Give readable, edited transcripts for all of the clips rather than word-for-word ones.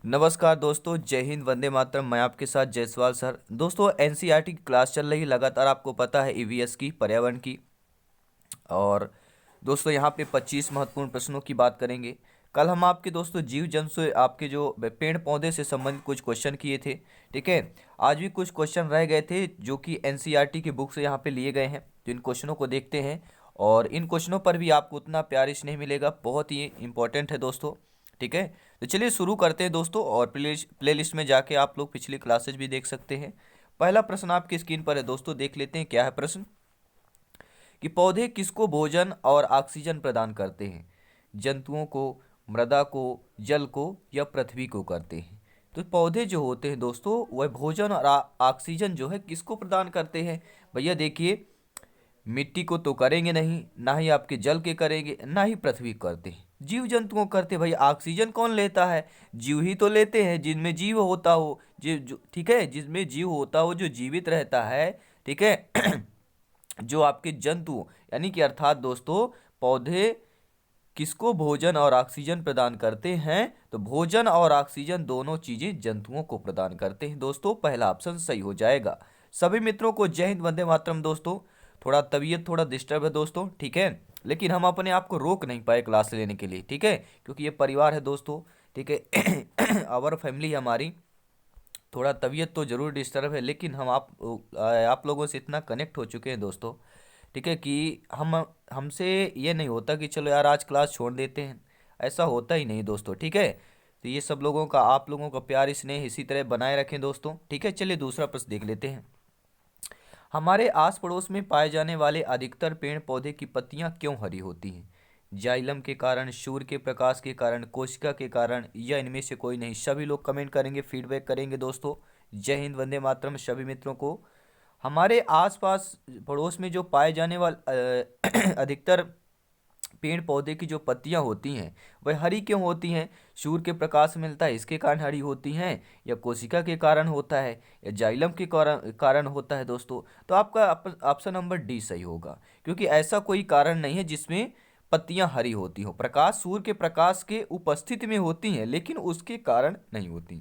नमस्कार दोस्तों, जय हिंद, वंदे मातरम। मैं आपके साथ जयसवाल सर। दोस्तों, एनसीईआरटी की क्लास चल रही है लगातार, आपको पता है, ईवीएस की, पर्यावरण की। और दोस्तों यहाँ पे 25 महत्वपूर्ण प्रश्नों की बात करेंगे। कल हम आपके दोस्तों जीव जंतु से, आपके जो पेड़ पौधे से संबंधित कुछ क्वेश्चन किए थे। ठीक है। आज भी कुछ क्वेश्चन रह गए थे जो कि एनसीईआरटी की बुक से यहाँ पे लिए गए हैं। तो इन क्वेश्चनों को देखते हैं और इन क्वेश्चनों पर भी आपको उतना प्यार स्नेह मिलेगा, बहुत ही इंपॉर्टेंट है दोस्तों। ठीक है। तो चलिए शुरू करते हैं दोस्तों, और प्लेलिस्ट में जाके आप लोग पिछली क्लासेज भी देख सकते हैं। पहला प्रश्न आपकी स्क्रीन पर है दोस्तों, देख लेते हैं क्या है प्रश्न। कि पौधे किसको भोजन और ऑक्सीजन प्रदान करते हैं? जंतुओं को, मृदा को, जल को या पृथ्वी को करते हैं? तो पौधे जो होते हैं दोस्तों, वह भोजन और ऑक्सीजन जो है किसको प्रदान करते हैं? भैया देखिए, मिट्टी को तो करेंगे नहीं, ना ही आपके जल के करेंगे, ना ही पृथ्वी करते हैं। जीव जंतुओं करते। भाई ऑक्सीजन कौन लेता है? जीव ही तो लेते हैं, जिनमें जीव होता हो, ठीक है, जिसमें जीव होता हो, जो जीवित रहता है। ठीक है। जो आपके जंतु, यानी कि अर्थात दोस्तों, पौधे किसको भोजन और ऑक्सीजन प्रदान करते हैं? तो भोजन और ऑक्सीजन दोनों चीजें जंतुओं को प्रदान करते हैं दोस्तों। पहला ऑप्शन सही हो जाएगा। सभी मित्रों को जय हिंद, वंदे मातरम दोस्तों। थोड़ा तबीयत थोड़ा डिस्टर्ब है दोस्तों, ठीक है, लेकिन हम अपने आप को रोक नहीं पाए क्लास लेने के लिए, ठीक है, क्योंकि ये परिवार है दोस्तों। ठीक है। आवर फैमिली हमारी। थोड़ा तबीयत तो ज़रूर डिस्टर्ब है, लेकिन हम आप लोगों से इतना कनेक्ट हो चुके हैं दोस्तों, ठीक है, कि हम हमसे ये नहीं होता कि चलो यार आज क्लास छोड़ देते हैं। ऐसा होता ही नहीं दोस्तों, ठीक है। तो ये सब लोगों का, आप लोगों का प्यार स्नेह इसी तरह बनाए रखें दोस्तों, ठीक है। चलिए दूसरा प्रश्न देख लेते हैं। हमारे आस पड़ोस में पाए जाने वाले अधिकतर पेड़ पौधे की पत्तियां क्यों हरी होती हैं? जाइलम के कारण, सूर्य के प्रकाश के कारण, कोशिका के कारण, या इनमें से कोई नहीं? सभी लोग कमेंट करेंगे, फीडबैक करेंगे दोस्तों। जय हिंद, वंदे मातरम सभी मित्रों को। हमारे आसपास पड़ोस में जो पाए जाने वाले अधिकतर पेड़ पौधे की जो पत्तियां होती हैं, वह हरी क्यों होती हैं? सूर्य के प्रकाश मिलता है इसके कारण हरी होती हैं, या कोशिका के कारण होता है, या जाइलम के कारण कारण होता है दोस्तों? तो आपका ऑप्शन नंबर डी सही होगा, क्योंकि ऐसा कोई कारण नहीं है जिसमें पत्तियां हरी होती हो। प्रकाश, सूर्य के प्रकाश के उपस्थिति में होती हैं, लेकिन उसके कारण नहीं होती।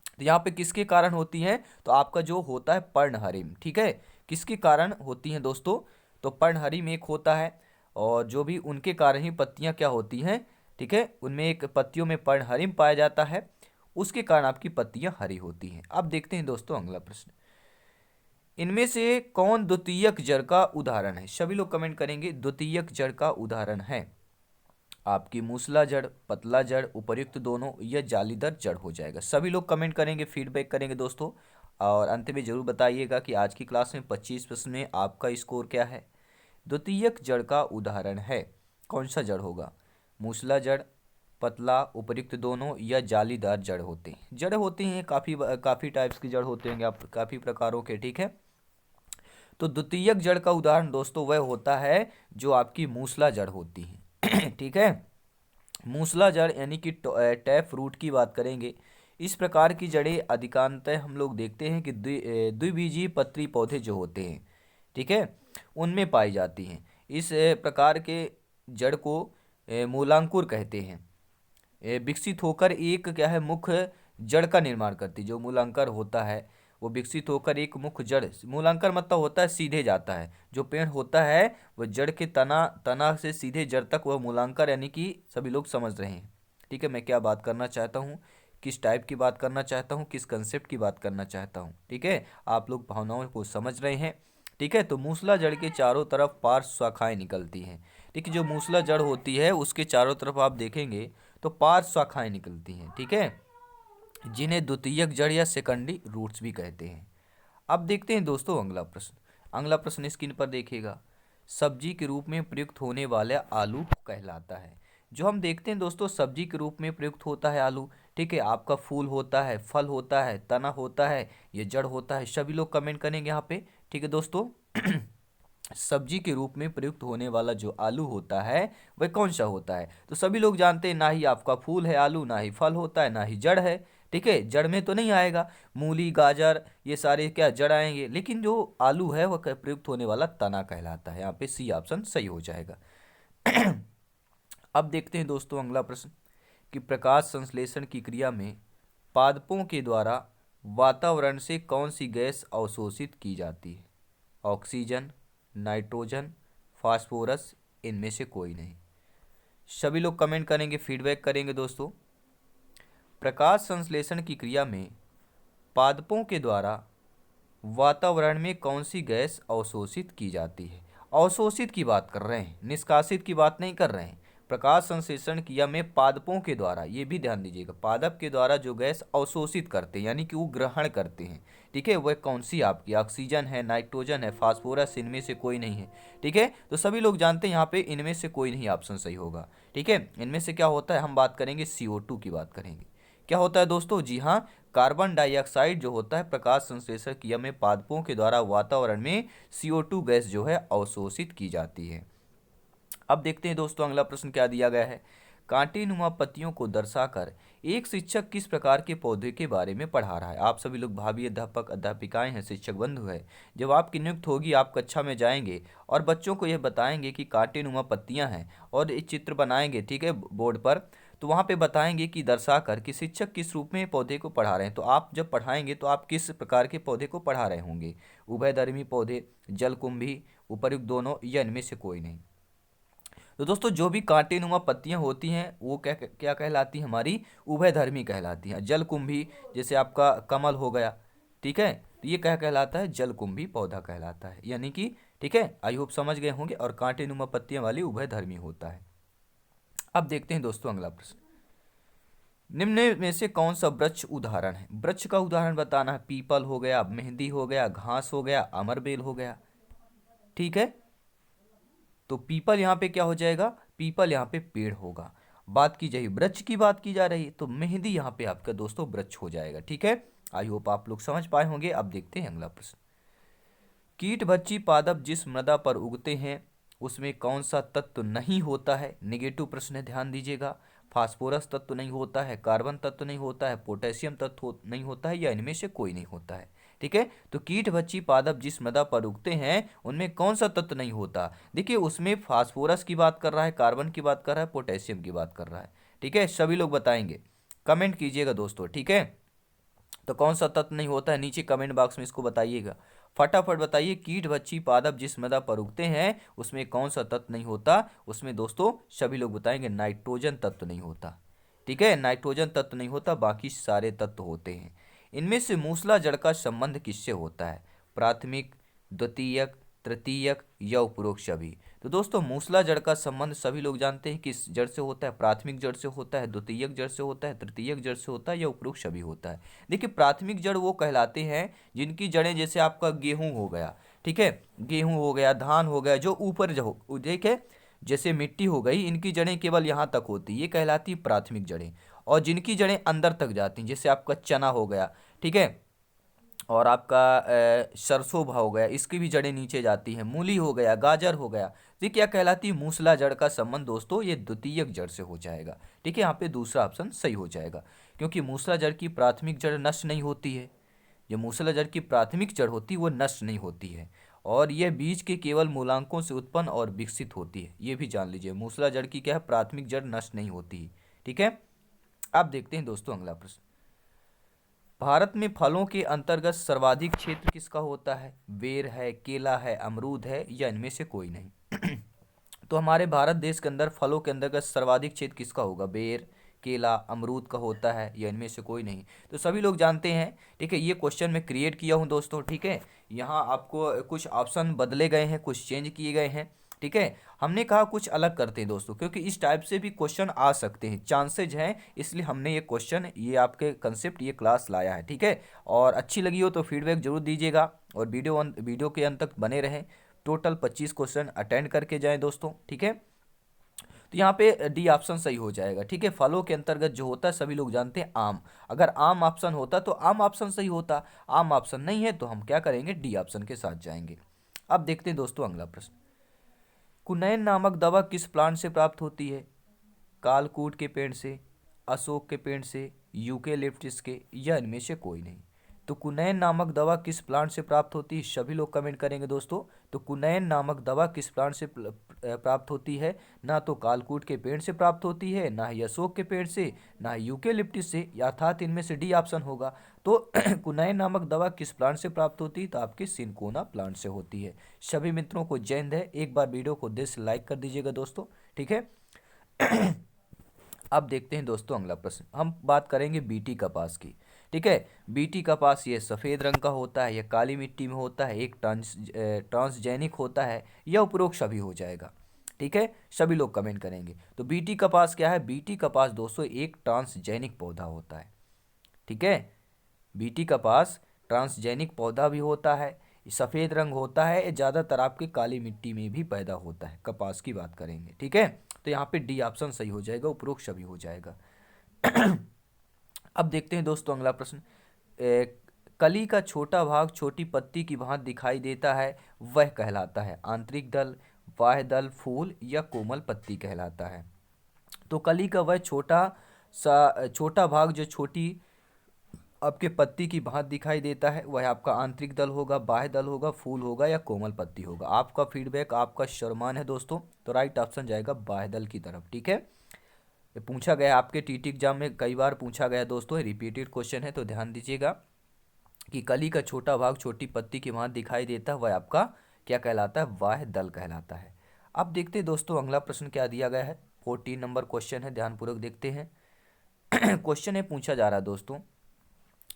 तो यहाँ पे किसके कारण होती हैं? तो आपका जो होता है पर्णहरिम, ठीक है। किसके कारण होती हैं दोस्तों? तो पर्णहरिम एक होता है, और जो भी उनके कारण ही पत्तियां क्या होती हैं, ठीक है, उनमें एक पत्तियों में पर्णहरिम पाया जाता है, उसके कारण आपकी पत्तियां हरी होती हैं। अब देखते हैं दोस्तों अगला प्रश्न। इनमें से कौन द्वितीयक जड़ का उदाहरण है? सभी लोग कमेंट करेंगे, द्वितीयक जड़ का उदाहरण है आपकी मूसला जड़, पतला जड़, उपर्युक्त दोनों, या जालीदार जड़ हो जाएगा। सभी लोग कमेंट करेंगे, फीडबैक करेंगे दोस्तों, और अंत में जरूर बताइएगा कि आज की क्लास में 25 प्रश्न में आपका स्कोर क्या है। द्वितीयक जड़ का उदाहरण है, कौन सा जड़ होगा? मूसला जड़, पतला, उपर्युक्त दोनों, या जालीदार जड़ होते हैं? जड़ होते हैं काफ़ी काफ़ी टाइप्स की जड़ होते हैं, आप काफ़ी प्रकारों के, ठीक है। तो द्वितीयक जड़ का उदाहरण दोस्तों वह होता है जो आपकी मूसला जड़ होती है। ठीक है। मूसला जड़ यानी कि टैप रूट की बात करेंगे। इस प्रकार की जड़ें अधिकांशतः हम लोग देखते हैं कि द्विबीजीय पत्री पौधे जो होते हैं, ठीक है, उनमें पाई जाती हैं। इस प्रकार के जड़ को मूलांकुर कहते हैं। विकसित होकर एक क्या है, मुख्य जड़ का निर्माण करती, जो मूलांकर होता है वो विकसित होकर एक मुख्य जड़, मूलांकर मतलब होता है सीधे जाता है, जो पेड़ होता है वह जड़ के तना तना से सीधे जड़ तक, वह मूलांकर, यानी कि सभी लोग समझ रहे हैं, ठीक है, मैं क्या बात करना चाहता हूँ, किस टाइप की बात करना चाहता हूँ, किस कंसेप्ट की बात करना चाहता हूँ, ठीक है, आप लोग भावनाओं को समझ रहे हैं। ठीक है। तो मूसला जड़ के चारों तरफ पार्श्व शाखाएं निकलती हैं। ठीक है। जो मूसला जड़ होती है उसके चारों तरफ आप देखेंगे तो पार्श्व शाखाएं निकलती हैं, ठीक है, जिन्हें द्वितीयक जड़ या सेकेंडरी रूट्स भी कहते हैं। अब देखते हैं दोस्तों अगला प्रश्न। अगला प्रश्न स्क्रीन पर देखिएगा। सब्जी के रूप में प्रयुक्त होने वाला आलू कहलाता है? जो हम देखते हैं दोस्तों, सब्जी के रूप में प्रयुक्त होता है आलू, ठीक है। आपका फूल होता है, फल होता है, तना होता है, ये जड़ होता है। सभी लोग कमेंट करेंगे यहाँ पे, ठीक है दोस्तों। सब्जी के रूप में प्रयुक्त होने वाला जो आलू होता है वह कौन सा होता है? तो सभी लोग जानते हैं, ना ही आपका फूल है आलू, ना ही फल होता है, ना ही जड़ है, ठीक है। जड़ में तो नहीं आएगा, मूली गाजर ये सारे क्या जड़ आएंगे, लेकिन जो आलू है वह प्रयुक्त होने वाला तना कहलाता है। यहाँ पे सी ऑप्शन सही हो जाएगा। अब देखते हैं दोस्तों अगला प्रश्न कि प्रकाश संश्लेषण की क्रिया में पादपों के द्वारा वातावरण से कौन सी गैस अवशोषित की जाती है? ऑक्सीजन, नाइट्रोजन, फास्फोरस, इनमें से कोई नहीं। सभी लोग कमेंट करेंगे, फीडबैक करेंगे दोस्तों। प्रकाश संश्लेषण की क्रिया में पादपों के द्वारा वातावरण में कौन सी गैस अवशोषित की जाती है? अवशोषित की बात कर रहे हैं, निष्कासित की बात नहीं कर रहे हैं। प्रकाश संश्लेषण क्रिया में पादपों के द्वारा, ये भी ध्यान दीजिएगा, पादप के द्वारा जो गैस अवशोषित करते हैं यानी कि वो ग्रहण करते हैं, ठीक है, वह कौन सी आपकी ऑक्सीजन है, नाइट्रोजन है, फास्फोरस, इनमें से कोई नहीं है। ठीक है, तो सभी लोग जानते हैं यहाँ पे इनमें से कोई नहीं ऑप्शन सही होगा। ठीक है, इनमें से क्या होता है, हम बात करेंगे CO2 की बात करेंगे। क्या होता है दोस्तों? जी हाँ, कार्बन डाइऑक्साइड जो होता है प्रकाश संश्लेषण क्रिया में पादपों के द्वारा वातावरण में CO2 गैस जो है अवशोषित की जाती है। अब देखते हैं दोस्तों अगला प्रश्न क्या दिया गया है। कांटेनुमा पत्तियों को दर्शाकर एक शिक्षक किस प्रकार के पौधे के बारे में पढ़ा रहा है? आप सभी लोग भावी अध्यापक अध्यापिकाएं हैं, शिक्षक बंधु है। जब आपकी नियुक्त होगी आप कक्षा में जाएंगे और बच्चों को यह बताएंगे कि कांटेनुमा पत्तियां हैं और एक चित्र बनाएंगे, ठीक है, बोर्ड पर, तो वहाँ पे बताएंगे कि दर्शाकर कि शिक्षक किस रूप में पौधे को पढ़ा रहे हैं। तो आप जब पढ़ाएंगे तो आप किस प्रकार के पौधे को पढ़ा रहे होंगे? उभयधर्मी पौधे, जलकुंभी, उपर्युक्त दोनों, या इनमें से कोई नहीं। तो दोस्तों जो भी कांटेनुमा पत्तियां होती हैं वो क्या क्या कहलाती हैं? हमारी उभयधर्मी कहलाती हैं। जलकुंभी जैसे आपका कमल हो गया, ठीक है, तो ये क्या कहलाता है? जलकुंभी पौधा कहलाता है, यानी कि, ठीक है, आई होप समझ गए होंगे। और कांटेनुमा पत्तियां वाली उभयधर्मी होता है। अब देखते हैं दोस्तों अगला प्रश्न। निम्न में से कौन सा वृक्ष उदाहरण है? वृक्ष का उदाहरण बताना है। पीपल हो गया, मेहंदी हो गया, घास हो गया, अमरबेल हो गया। ठीक है, तो पीपल यहाँ पे क्या हो जाएगा? पीपल यहाँ पे पेड़ होगा। बात की जाए वृक्ष की, बात की जा रही है, तो मेहंदी यहाँ पे आपका दोस्तों वृक्ष हो जाएगा। ठीक है, आई होप आप लोग समझ पाए होंगे। अब देखते हैं अगला प्रश्न। कीट भक्षी पादप जिस मृदा पर उगते हैं उसमें कौन सा तत्व नहीं होता है? नेगेटिव प्रश्न है, ध्यान दीजिएगा। फास्फोरस तत्व नहीं होता है, कार्बन तत्व नहीं होता है, पोटेशियम तत्व नहीं होता है, या इनमें से कोई नहीं होता है। ठीक है, तो कीट भक्षी पादप जिस मृदा पर उगते हैं उनमें कौन सा तत्व नहीं होता? देखिए उसमें फास्फोरस की बात कर रहा है, कार्बन की बात कर रहा है, पोटेशियम की बात कर रहा है। ठीक है, सभी लोग बताएंगे, कमेंट कीजिएगा दोस्तों। ठीक है, तो कौन सा तत्व नहीं होता है नीचे कमेंट बॉक्स में इसको बताइएगा। फटाफट बताइए, कीट भक्षी पादप जिस मृदा पर उगते हैं उसमें कौन सा तत्व नहीं होता? उसमें दोस्तों सभी लोग बताएंगे नाइट्रोजन तत्व नहीं होता। ठीक है, नाइट्रोजन तत्व नहीं होता, बाकी सारे तत्व होते हैं। इनमें से मूसला जड़ का संबंध किससे होता है? प्राथमिक, द्वितीयक, तृतीयक, या उपरोक्त सभी? तो दोस्तों मूसला जड़ का संबंध सभी लोग जानते हैं किस जड़ से होता है? प्राथमिक जड़ से होता है, द्वितीयक जड़ से होता है, तृतीयक जड़ से होता है, या उपरोक्त सभी होता है? देखिए प्राथमिक जड़ वो कहलाते हैं जिनकी जड़ें, जैसे आपका गेहूं हो गया, ठीक है, गेहूं हो गया, धान हो गया, जो ऊपर जो देखे जैसे मिट्टी हो गई, इनकी जड़ें केवल यहाँ तक होती, ये कहलाती प्राथमिक जड़ें। और जिनकी जड़ें अंदर तक जाती, जैसे आपका चना हो गया, ठीक है, और आपका सरसों हो गया, इसकी भी जड़ें नीचे जाती हैं, मूली हो गया, गाजर हो गया, ये क्या कहलाती है? मूसला जड़ का संबंध दोस्तों ये द्वितीयक जड़ से हो जाएगा। ठीक है, यहाँ पे दूसरा ऑप्शन सही हो जाएगा, क्योंकि मूसला जड़ की प्राथमिक जड़ नष्ट नहीं होती है। जो मूसला जड़ की प्राथमिक जड़ होती है वो नष्ट नहीं होती है, और यह बीज के केवल मूलांकों से उत्पन्न और विकसित होती है। ये भी जान लीजिए, मूसला जड़ की क्या है? प्राथमिक जड़ नष्ट नहीं होती। ठीक है, अब देखते हैं दोस्तों अगला प्रश्न। भारत में फलों के अंतर्गत सर्वाधिक क्षेत्र किसका होता है? बेर है, केला है, अमरूद है, या इनमें से कोई नहीं? तो हमारे भारत देश के अंदर फलों के अंतर्गत सर्वाधिक क्षेत्र किसका होगा? बेर, केला, अमरूद का होता है, या इनमें से कोई नहीं? तो सभी लोग जानते हैं। ठीक है, ये क्वेश्चन मैं क्रिएट किया हूँ दोस्तों। ठीक है, यहाँ आपको कुछ ऑप्शन बदले गए हैं, कुछ चेंज किए गए हैं। ठीक है, हमने कहा कुछ अलग करते हैं दोस्तों, क्योंकि इस टाइप से भी क्वेश्चन आ सकते हैं, चांसेज हैं, इसलिए हमने ये क्वेश्चन, ये आपके कंसेप्ट, ये क्लास लाया है। ठीक है, और अच्छी लगी हो तो फीडबैक जरूर दीजिएगा, और वीडियो के अंत तक बने रहें। टोटल 25 क्वेश्चन अटेंड करके जाएं दोस्तों। ठीक है, तो यहाँ पे डी ऑप्शन सही हो जाएगा। ठीक है, फलों के अंतर्गत जो होता है सभी लोग जानते हैं आम। अगर आम ऑप्शन होता तो आम ऑप्शन सही होता, आम ऑप्शन नहीं है तो हम क्या करेंगे? डी ऑप्शन के साथ जाएंगे। अब देखते हैं दोस्तों अगला प्रश्न। कुनैन नामक दवा किस प्लांट से प्राप्त होती है? कालकूट के पेड़ से, अशोक के पेड़ से, यूकेलिप्टस के, या इनमें से कोई नहीं? तो कुनैन नामक दवा किस प्लांट से प्राप्त होती है? सभी लोग कमेंट करेंगे दोस्तों। तो कुनैन नामक दवा किस प्लांट से प्राप्त होती है? ना तो कालकूट के पेड़ से प्राप्त होती है, ना ही अशोक के पेड़ से, ना ही यूकेलिप्टिस से, अर्थात इनमें से डी ऑप्शन होगा। तो कुनैन नामक दवा किस प्लांट से प्राप्त होती है? तो आपकी सिनकोना प्लांट से होती है। सभी मित्रों को जय हिंद है। एक बार वीडियो को दिल से लाइक कर दीजिएगा दोस्तों, ठीक है। अब देखते हैं दोस्तों अगला प्रश्न। हम बात करेंगे बीटी कपास की, ठीक है। बीटी कपास ये सफ़ेद रंग का होता है, यह काली मिट्टी में होता है, एक ट्रांसजेनिक होता है, या उपरोक्त सभी हो जाएगा, ठीक है। सभी लोग कमेंट करेंगे। तो बीटी कपास क्या है? बीटी कपास दोस्तों एक ट्रांसजेनिक पौधा होता है, ठीक है। बीटी कपास ट्रांसजेनिक पौधा भी होता है, सफ़ेद रंग होता है, ये ज़्यादातर आपके काली मिट्टी में भी पैदा होता है। कपास की बात करेंगे, ठीक है। तो यहाँ पे डी ऑप्शन सही हो जाएगा, उपरोक्त सभी हो जाएगा। अब देखते हैं दोस्तों अगला प्रश्न। कली का छोटा भाग छोटी पत्ती की भांति दिखाई देता है, वह कहलाता है आंतरिक दल, बाह्य दल, फूल या कोमल पत्ती कहलाता है। तो कली का वह छोटा भाग जो छोटी आपके पत्ती की भांति दिखाई देता है, वह आपका आंतरिक दल होगा, बाह्य दल होगा, फूल होगा या कोमल पत्ती होगा। आपका फीडबैक, आपका शर्मान है दोस्तों। तो राइट ऑप्शन जाएगा बाह्य दल की तरफ, ठीक है। ये पूछा गया आपके टीटी एग्जाम में, कई बार पूछा गया दोस्तों, रिपीटेड क्वेश्चन है, तो ध्यान दीजिएगा कि कली का छोटा भाग छोटी पत्ती की भांति दिखाई देता है, वह आपका क्या कहलाता है? बाह्य दल कहलाता है। अब देखते हैं दोस्तों अगला प्रश्न क्या दिया गया है। 14 नंबर क्वेश्चन है, ध्यानपूर्वक देखते हैं। क्वेश्चन है, पूछा जा रहा है दोस्तों,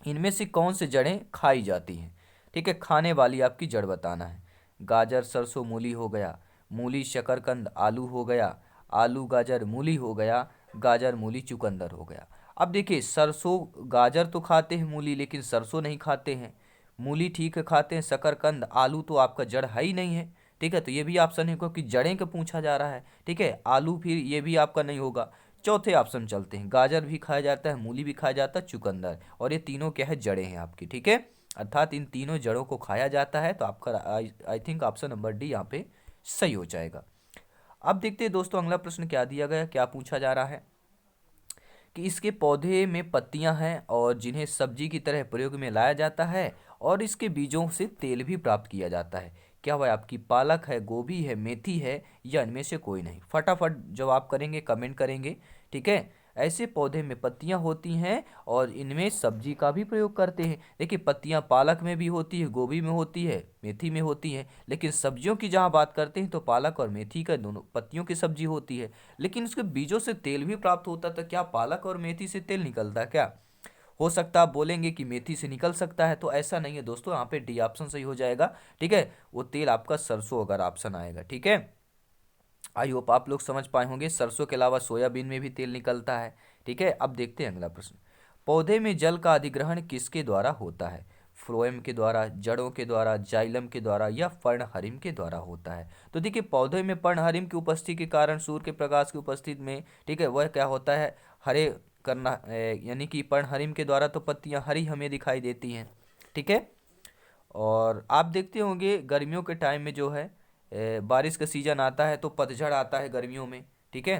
इनमें से कौन सी जड़ें खाई जाती हैं? ठीक है, खाने वाली आपकी जड़ बताना है। गाजर सरसों मूली हो गया, मूली शकरकंद आलू हो गया, आलू गाजर मूली हो गया, गाजर मूली चुकंदर हो गया। अब देखिए, सरसों गाजर तो खाते हैं मूली, लेकिन सरसों नहीं खाते हैं। मूली ठीक है खाते हैं, शकरकंद आलू तो आपका जड़ है ही नहीं है, ठीक है। तो ये भी ऑप्शन है क्योंकि जड़ें का पूछा जा रहा है, ठीक है। आलू फिर ये भी आपका नहीं होगा। चौथे ऑप्शन चलते हैं, गाजर भी खाया जाता है, मूली भी खाया जाता है, चुकंदर, और ये तीनों क्या है? जड़ें हैं आपकी, ठीक है। अर्थात इन तीनों जड़ों को खाया जाता है। तो आपका I think option number D यहाँ पे सही हो जाएगा। अब देखते हैं दोस्तों अगला प्रश्न क्या दिया गया, क्या पूछा जा रहा है कि इसके पौधे में पत्तियां हैं और जिन्हें सब्जी की तरह प्रयोग में लाया जाता है, और इसके बीजों से तेल भी प्राप्त किया जाता है। क्या वह आपकी पालक है, गोभी है, मेथी है, या इनमें से कोई नहीं? फटाफट जवाब करेंगे, कमेंट करेंगे, ठीक है। ऐसे पौधे में पत्तियां होती हैं और इनमें सब्जी का भी प्रयोग करते हैं। देखिए, पत्तियां पालक में भी होती है, गोभी में होती है, मेथी में होती है, लेकिन सब्जियों की जहाँ बात करते हैं तो पालक और मेथी का दोनों पत्तियों की सब्जी होती है। लेकिन उसके बीजों से तेल भी प्राप्त होता था। क्या पालक और मेथी से तेल निकलता है क्या? हो सकता है आप बोलेंगे कि मेथी से निकल सकता है, तो ऐसा नहीं है दोस्तों। यहाँ पे डी ऑप्शन सही हो जाएगा, ठीक है। वो तेल आपका सरसों अगर ऑप्शन आएगा, ठीक है। आई होप आप लोग समझ पाए होंगे। सरसों के अलावा सोयाबीन में भी तेल निकलता है, ठीक है। अब देखते हैं अगला प्रश्न। पौधे में जल का अधिग्रहण किसके द्वारा होता है? फ्लोएम के द्वारा, जड़ों के द्वारा, जाइलम के द्वारा, या पर्णहरिम के द्वारा होता है? तो देखिए, पौधे में पर्णहरिम की उपस्थिति के कारण, सूर्य के प्रकाश की उपस्थिति में, ठीक है, वह क्या होता है? हरे करना, यानी कि पर्णहरिम के द्वारा तो पत्तियां हरी हमें दिखाई देती हैं, ठीक है। और आप देखते होंगे गर्मियों के टाइम में जो है बारिश का सीजन आता है तो पतझड़ आता है गर्मियों में, ठीक है।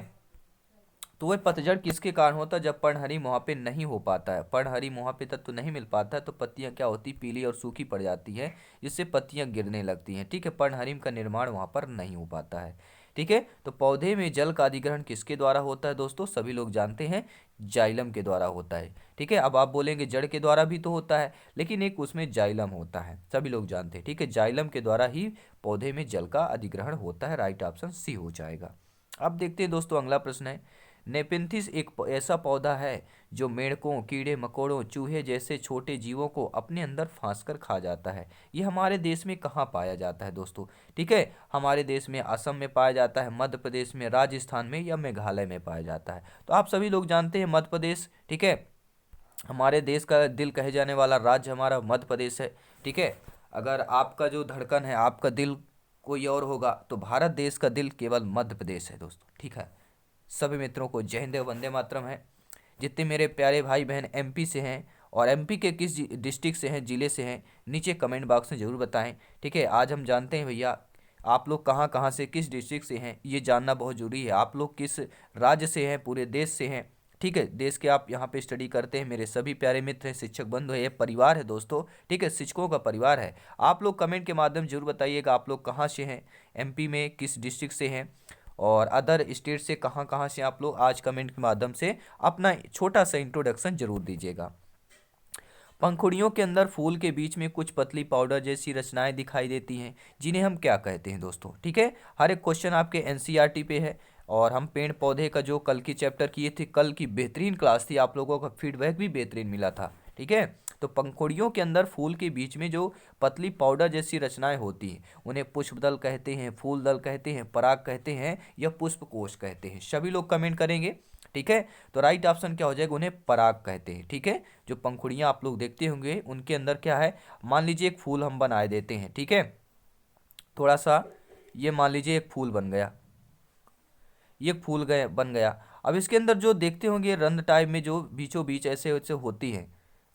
तो वह पतझड़ किसके कारण होता है? जब पर्णहरिम वहाँ पे नहीं हो पाता है, पर्णहरिम वहाँ पे तत्व नहीं मिल पाता है, तो पत्तियाँ क्या होती, पीली और सूखी पड़ जाती है, जिससे पत्तियाँ गिरने लगती हैं, ठीक है। पर्णहरिम का निर्माण वहाँ पर नहीं हो पाता है, ठीक है। तो पौधे में जल का अधिग्रहण किसके द्वारा होता है दोस्तों? सभी लोग जानते हैं, जाइलम के द्वारा होता है, ठीक है। अब आप बोलेंगे जड़ के द्वारा भी तो होता है, लेकिन एक उसमें जाइलम होता है, सभी लोग जानते हैं, ठीक है। जाइलम के द्वारा ही पौधे में जल का अधिग्रहण होता है। राइट ऑप्शन सी हो जाएगा। अब देखते हैं दोस्तों अगला प्रश्न है। नेपेंथिस एक ऐसा पौधा है जो मेंढकों, कीड़े मकोड़ों, चूहे जैसे छोटे जीवों को अपने अंदर फांस कर खा जाता है। ये हमारे देश में कहाँ पाया जाता है दोस्तों? ठीक है, हमारे देश में असम में पाया जाता है, मध्य प्रदेश में, राजस्थान में, या मेघालय में पाया जाता है। तो आप सभी लोग जानते हैं मध्य प्रदेश, ठीक है। हमारे देश का दिल कहे जाने वाला राज्य हमारा मध्य प्रदेश है, ठीक है। अगर आपका जो धड़कन है, आपका दिल कोई और होगा, तो भारत देश का दिल केवल मध्य प्रदेश है दोस्तों, ठीक है। सभी मित्रों को जय हिंद, वंदे मातरम है। जितने मेरे प्यारे भाई बहन एमपी से हैं और एमपी के किस डिस्ट्रिक्ट से हैं, ज़िले से हैं, नीचे कमेंट बॉक्स में ज़रूर बताएं, ठीक है। आज हम जानते हैं भैया आप लोग कहाँ कहाँ से, किस डिस्ट्रिक्ट से हैं, ये जानना बहुत ज़रूरी है। आप लोग किस राज्य से हैं, पूरे देश से हैं, ठीक है, देश के आप यहाँ पे स्टडी करते हैं, मेरे सभी प्यारे मित्र हैं, शिक्षक बंधु है, ये परिवार है दोस्तों, ठीक है, शिक्षकों का परिवार है। आप लोग कमेंट के माध्यम जरूर बताइएगा आप लोग कहाँ से हैं, एमपी में किस डिस्ट्रिक्ट से हैं, और अदर स्टेट से कहाँ कहाँ से आप लोग आज कमेंट के माध्यम से अपना छोटा सा इंट्रोडक्शन जरूर दीजिएगा। पंखुड़ियों के अंदर फूल के बीच में कुछ पतली पाउडर जैसी रचनाएं दिखाई देती हैं, जिन्हें हम क्या कहते हैं दोस्तों, ठीक है। हर एक क्वेश्चन आपके एनसीईआरटी पे है, और हम पेड़ पौधे का जो कल की चैप्टर किए थे, कल की बेहतरीन क्लास थी, आप लोगों का फीडबैक भी बेहतरीन मिला था, ठीक है। तो पंखुड़ियों के अंदर फूल के बीच में जो पतली पाउडर जैसी रचनाएं होती हैं, उन्हें पुष्पदल कहते हैं, फूल दल कहते हैं, पराग कहते हैं, या पुष्पकोश कहते हैं। सभी लोग कमेंट करेंगे, ठीक है। तो राइट ऑप्शन क्या हो जाएगा, उन्हें पराग कहते हैं, ठीक है। जो पंखुड़ियां आप लोग देखते होंगे उनके अंदर क्या है, मान लीजिए एक फूल हम बनाए देते हैं, ठीक है। थोड़ा सा ये मान लीजिए एक फूल बन गया, ये फूल गए बन गया। अब इसके अंदर जो देखते होंगे रंध्र टाइप में जो बीचों बीच ऐसे ऐसे होती है,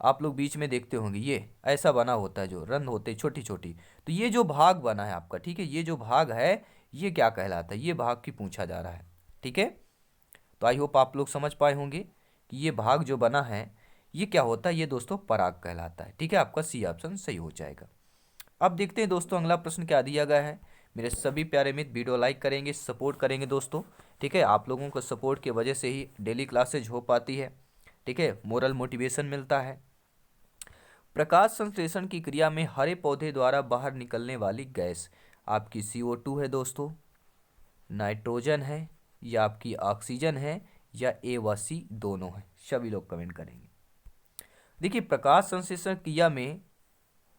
आप लोग बीच में देखते होंगे, ये ऐसा बना होता है, जो रंध्र होते हैं छोटी छोटी। तो ये जो भाग बना है आपका, ठीक है, ये जो भाग है ये क्या कहलाता है, ये भाग की पूछा जा रहा है, ठीक है। तो आई होप आप लोग समझ पाए होंगे कि ये भाग जो बना है ये क्या होता है, ये दोस्तों पराग कहलाता है, ठीक है। आपका सी ऑप्शन सही हो जाएगा। अब देखते हैं दोस्तों अगला प्रश्न क्या दिया गया है। मेरे सभी प्यारे मित्र वीडियो लाइक करेंगे, सपोर्ट करेंगे दोस्तों, ठीक है। आप लोगों को सपोर्ट की वजह से ही डेली क्लासेज हो पाती है, ठीक है, मोरल मोटिवेशन मिलता है। प्रकाश संश्लेषण की क्रिया में हरे पौधे द्वारा बाहर निकलने वाली गैस आपकी CO2 है दोस्तों, नाइट्रोजन है, या आपकी ऑक्सीजन है, या ए व सी दोनों है। सभी लोग कमेंट करेंगे। देखिए, प्रकाश संश्लेषण क्रिया में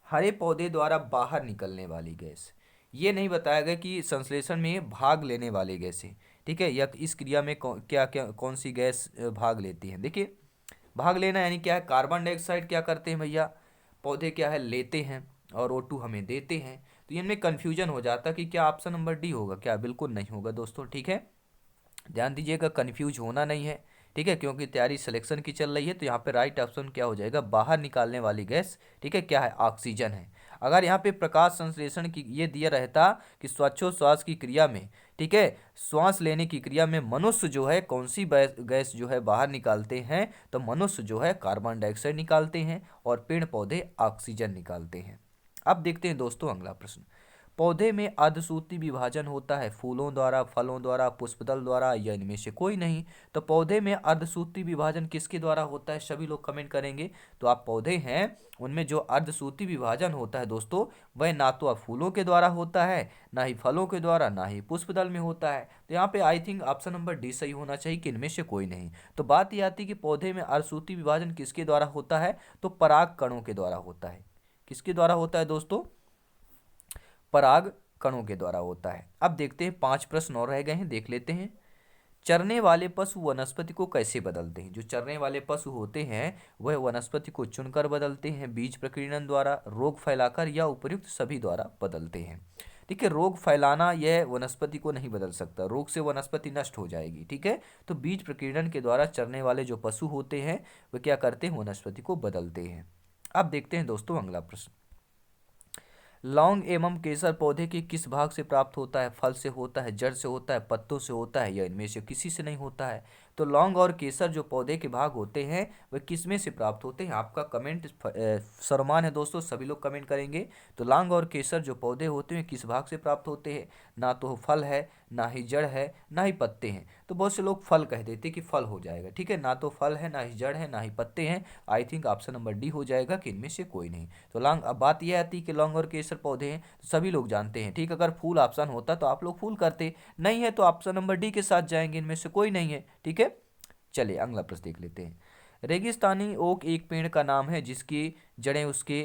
हरे पौधे द्वारा बाहर निकलने वाली गैस, ये नहीं बताया गया कि संश्लेषण में भाग लेने वाली गैसें, ठीक है, या इस क्रिया में क्या क्या कौन सी गैस भाग लेती हैं। देखिए, भाग लेना यानी क्या है, कार्बन डाइऑक्साइड क्या करते हैं भैया, पौधे क्या है लेते हैं, और O2 हमें देते हैं। तो इनमें कन्फ्यूजन हो जाता कि क्या ऑप्शन नंबर डी होगा, क्या बिल्कुल नहीं होगा दोस्तों, ठीक है। ध्यान दीजिएगा, कन्फ्यूज होना नहीं है, ठीक है, क्योंकि तैयारी सिलेक्शन की चल रही है। तो यहाँ पे राइट ऑप्शन क्या हो जाएगा, बाहर निकालने वाली गैस, ठीक है, क्या है, ऑक्सीजन है। अगर यहाँ पे प्रकाश संश्लेषण की ये दिया रहता कि श्वासोच्छ्वास की क्रिया में, ठीक है, श्वास लेने की क्रिया में मनुष्य जो है कौन सी गैस जो है बाहर निकालते हैं, तो मनुष्य जो है कार्बन डाइऑक्साइड निकालते हैं, और पेड़ पौधे ऑक्सीजन निकालते हैं। अब देखते हैं दोस्तों अगला प्रश्न। पौधे में अर्धसूत्री विभाजन होता है फूलों द्वारा, फलों द्वारा, पुष्पदल द्वारा, या इनमें से कोई नहीं। तो पौधे में अर्धसूत्री विभाजन किसके द्वारा होता है, सभी लोग कमेंट करेंगे। तो आप पौधे हैं उनमें जो अर्धसूत्री विभाजन होता है दोस्तों, वह ना तो फूलों के द्वारा होता है, ना ही फलों के द्वारा, ना ही पुष्पदल में होता है। तो यहाँ पे I think option number D सही होना चाहिए कि इनमें से कोई नहीं। तो बात यह आती है कि पौधे में अर्धसूत्री विभाजन किसके द्वारा होता है, तो पराग कणों के द्वारा होता है। किसके द्वारा होता है दोस्तों, पराग कणों के द्वारा होता है। अब देखते हैं 5 प्रश्न और रह गए हैं, देख लेते हैं। चरने वाले पशु वनस्पति को कैसे बदलते हैं। जो चरने वाले पशु होते हैं वह वनस्पति को चुनकर बदलते हैं, बीज प्रकीर्णन द्वारा, रोग फैलाकर, या उपयुक्त सभी द्वारा बदलते हैं। ठीक है, रोग फैलाना यह वनस्पति को नहीं बदल सकता, रोग से वनस्पति नष्ट हो जाएगी, ठीक है। तो बीज प्रकीर्णन के द्वारा चरने वाले जो पशु होते हैं वह क्या करते हैं, वनस्पति को बदलते हैं। अब देखते हैं दोस्तों अगला प्रश्न। लौंग एवं केसर पौधे के किस भाग से प्राप्त होता है, फल से होता है, जड़ से होता है, पत्तों से होता है, या इनमें से किसी से नहीं होता है। तो लौंग और केसर जो पौधे के भाग होते हैं वह किस में से प्राप्त होते हैं। आपका कमेंट सर्वमान है दोस्तों, सभी लोग कमेंट करेंगे। तो लौंग और केसर जो पौधे होते हैं किस भाग से प्राप्त होते हैं, ना तो फल है, ना ही जड़ है, ना ही पत्ते हैं। तो बहुत से लोग फल कह देते कि फल हो जाएगा, ठीक है, ना तो फल है, ना ही जड़ है, ना ही पत्ते हैं। I think option number D हो जाएगा कि इनमें से कोई नहीं। तो लौंग, अब बात यह आती है कि लौंग और केसर पौधे हैं, तो सभी लोग जानते हैं, ठीक। अगर फूल ऑप्शन होता तो आप लोग फूल करते, नहीं है तो ऑप्शन नंबर डी के साथ जाएंगे, इनमें से कोई नहीं है, ठीक है। चलिए अगला प्रश्न देख लेते हैं। रेगिस्तानी ओक एक पेड़ का नाम है जिसकी जड़ें उसके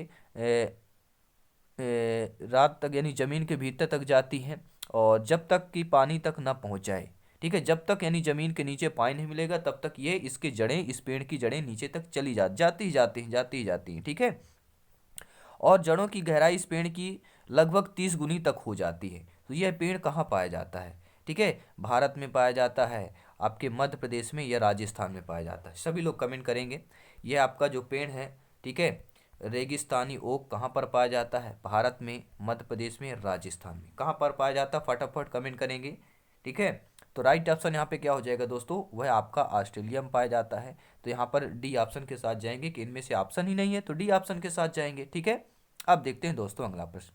रात तक यानी जमीन के भीतर तक जाती हैं, और जब तक कि पानी तक ना पहुंच जाए, ठीक है, जब तक यानी जमीन के नीचे पानी नहीं मिलेगा तब तक ये इसके जड़ें, इस पेड़ की जड़ें नीचे तक चली जाती हैं, ठीक है। और जड़ों की गहराई इस पेड़ की लगभग 30 गुनी तक हो जाती है। तो यह पेड़ कहाँ पाया जाता है, ठीक है, भारत में पाया जाता है, आपके मध्य प्रदेश में, या राजस्थान में पाया जाता है। सभी लोग कमेंट करेंगे। यह आपका जो पेड़ है, ठीक है, रेगिस्तानी ओक कहाँ पर पाया जाता है, भारत में, मध्य प्रदेश में, राजस्थान में, कहाँ पर पाया जाता है, फटाफट कमेंट करेंगे, ठीक है। तो राइट ऑप्शन यहाँ पे क्या हो जाएगा दोस्तों, वह आपका ऑस्ट्रेलिया में पाया जाता है। तो यहाँ पर डी ऑप्शन के साथ जाएंगे कि इनमें से ऑप्शन ही नहीं है, तो डी ऑप्शन के साथ जाएंगे। ठीक है, अब देखते हैं दोस्तों अगला प्रश्न।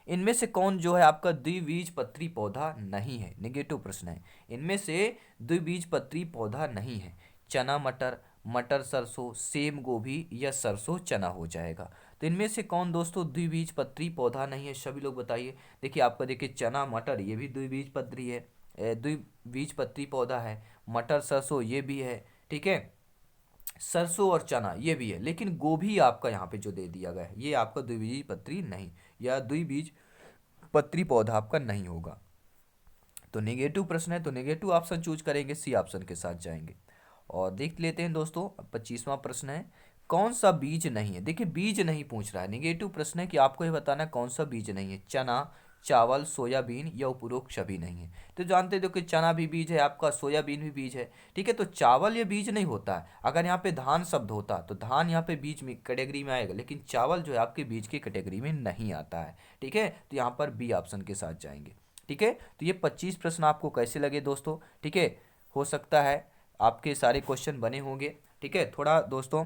इनमें से कौन जो है आपका द्विबीजपत्री पौधा नहीं है? नेगेटिव प्रश्न है। इनमें से द्विबीजपत्री पौधा नहीं है। चना मटर, मटर सरसों, सेम गोभी या सरसों चना हो जाएगा। तो इनमें से कौन दोस्तों द्विबीजपत्री पौधा नहीं है, सभी लोग बताइए। देखिए आपका, देखिए चना मटर ये भी द्विबीजपत्री है, द्विबीजपत्री पौधा है। मटर सरसों ये भी है, ठीक है। सरसों और चना ये भी है, लेकिन गोभी आपका यहाँ पे जो दे दिया गया है ये आपका द्विबीजपत्री नहीं, या द्विबीज पत्री पौधा आपका नहीं होगा। तो नेगेटिव प्रश्न है, तो नेगेटिव ऑप्शन चूज करेंगे, सी ऑप्शन के साथ जाएंगे। और देख लेते हैं दोस्तों, 25वां प्रश्न है, कौन सा बीज नहीं है? देखिए बीज नहीं पूछ रहा है, नेगेटिव प्रश्न है कि आपको ये बताना है कौन सा बीज नहीं है। चना, चावल, सोयाबीन या उपरोक्त सभी नहीं है। तो जानते हो कि चना भी बीज है आपका, सोयाबीन भी बीज है, ठीक है। तो चावल ये बीज नहीं होता है। अगर यहाँ पे धान शब्द होता तो धान यहाँ पे बीज में कैटेगरी में आएगा, लेकिन चावल जो है आपके बीज की कैटेगरी में नहीं आता है, ठीक है। तो यहाँ पर बी ऑप्शन के साथ जाएंगे, ठीक है। तो ये 25 प्रश्न आपको कैसे लगे दोस्तों, ठीक है। हो सकता है आपके सारे क्वेश्चन बने होंगे, ठीक है। थोड़ा दोस्तों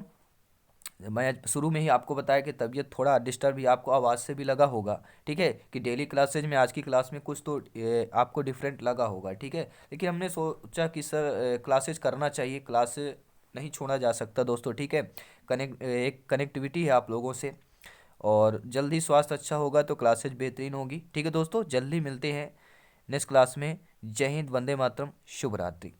मैं शुरू में ही आपको बताया कि तबीयत थोड़ा डिस्टर्ब ही आपको आवाज़ से भी लगा होगा, ठीक है, कि डेली क्लासेज में आज की क्लास में कुछ तो आपको डिफरेंट लगा होगा, ठीक है। लेकिन हमने सोचा कि सर क्लासेज करना चाहिए, क्लास नहीं छोड़ा जा सकता दोस्तों, ठीक है। एक कनेक्टिविटी है आप लोगों से, और जल्दी स्वास्थ्य अच्छा होगा तो क्लासेज बेहतरीन होगी, ठीक है दोस्तों। जल्दी मिलते हैं नेक्स्ट क्लास में। जय हिंद, वंदे मातरम, शुभ रात्रि।